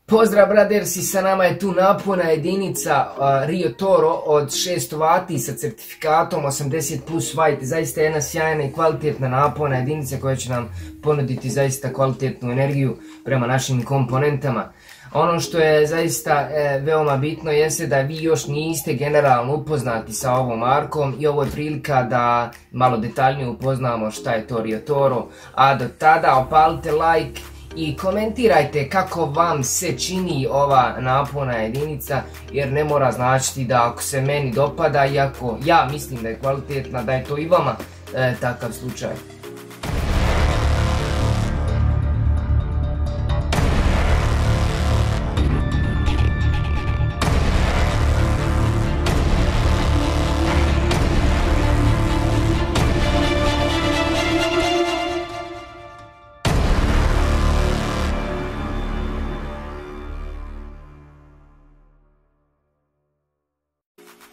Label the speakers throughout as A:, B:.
A: Pozdrav bradersi, sa nama je tu napona jedinica Rio Toro od 600 W sa certifikatom 80+ White. Zaista jedna sjajna i kvalitetna napona jedinica koja će nam ponuditi zaista kvalitetnu energiju prema našim komponentama. Ono što je zaista veoma bitno jeste da vi još niste generalno upoznati sa ovom markom i ovo je prilika da malo detaljnije upoznamo šta je to Rio Toro, a do tada opalite like i komentirajte kako vam se čini ova napona jedinica, jer ne mora značiti da ako se meni dopada, iako ja mislim da je kvalitetna, da je to i vama takav slučaj.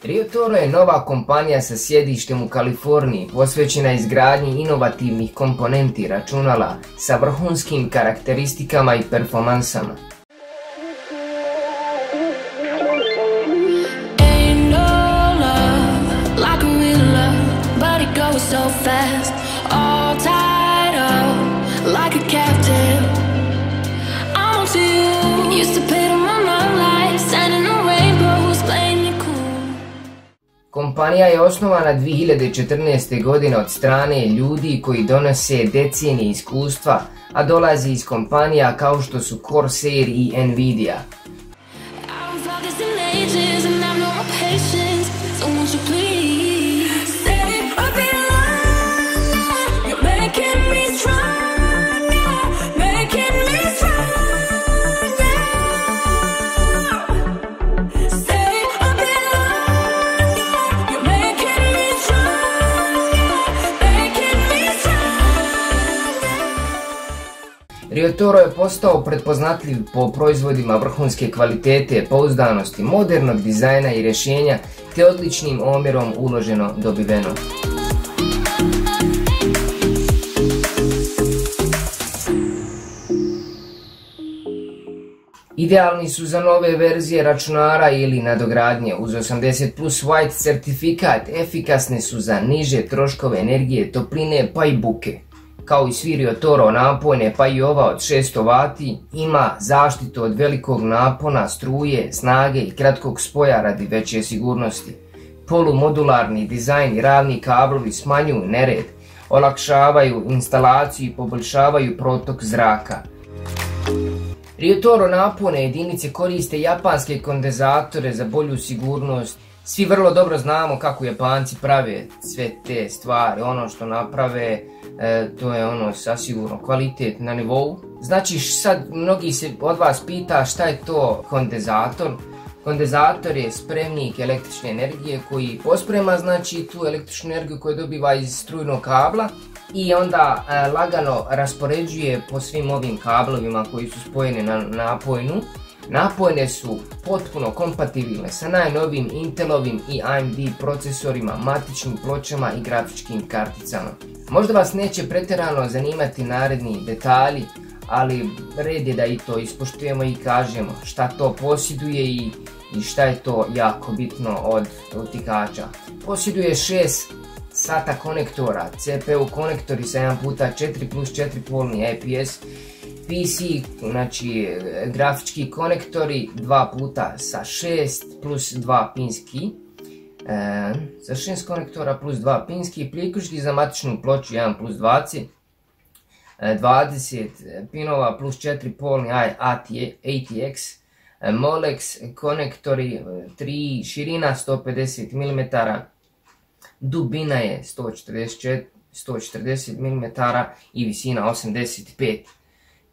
A: Rio Toro je nova kompanija sa sjedištem u Kaliforniji, posvećena izgradnji inovativnih komponenti računala sa vrhunskim karakteristikama i performansama. Kompanija je osnovana 2014. godine od strane ljudi koji donose decenije iskustva, a dolazi iz kompanija kao što su Corsair i Nvidia. Rio Toro je postao prepoznatljiv po proizvodima vrhunske kvalitete, pouzdanosti, modernog dizajna i rješenja te odličnim omjerom uloženo dobiveno. Idealni su za nove verzije računara ili nadogradnje. Uz 80+ White certifikat efikasne su za niže troškove energije, topline pa i buke. Kao i svi Rio Toro napone, pa i ova od 600 W ima zaštitu od velikog napona, struje, snage i kratkog spoja radi veće sigurnosti. Polumodularni dizajn i ravni kablovi smanjuju nered, olakšavaju instalaciju i poboljšavaju protok zraka. Rio Toro napone jedinice koriste japanske kondenzatore za bolju sigurnost. Svi vrlo dobro znamo kako Japanci prave sve te stvari, ono što naprave to je ono sasigurno kvalitet na nivou. Znači sad mnogi se od vas pita šta je to kondenzator. Kondenzator je spremnik električne energije koji posprema znači tu električnu energiju koju dobiva iz strujnog kabla i onda lagano raspoređuje po svim ovim kablovima koji su spojeni na napojnu. Napojne su potpuno kompatibilne sa najnovijim Intelovim i AMD procesorima, matičnim pločama i grafičkim karticama. Možda vas neće pretjerano zanimati naredni detalji, ali red je da i to ispoštujemo i kažemo šta to posjeduje i šta je to jako bitno od utikača. Posjeduje 6 SATA konektora, CPU konektori sa 1x4+4 polni IPS, PC, znači grafički konektori 2x sa 6 plus 2 pinski, sa 6 konektora plus 2 pinski, priključki za matičnu ploču 1+20, 20 pinova plus 4 polni ATX, Molex konektori 3, širina 150 mm, dubina je 140 mm i visina 85 cm.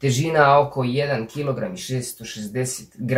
A: Težina oko 1 kg i 660 g.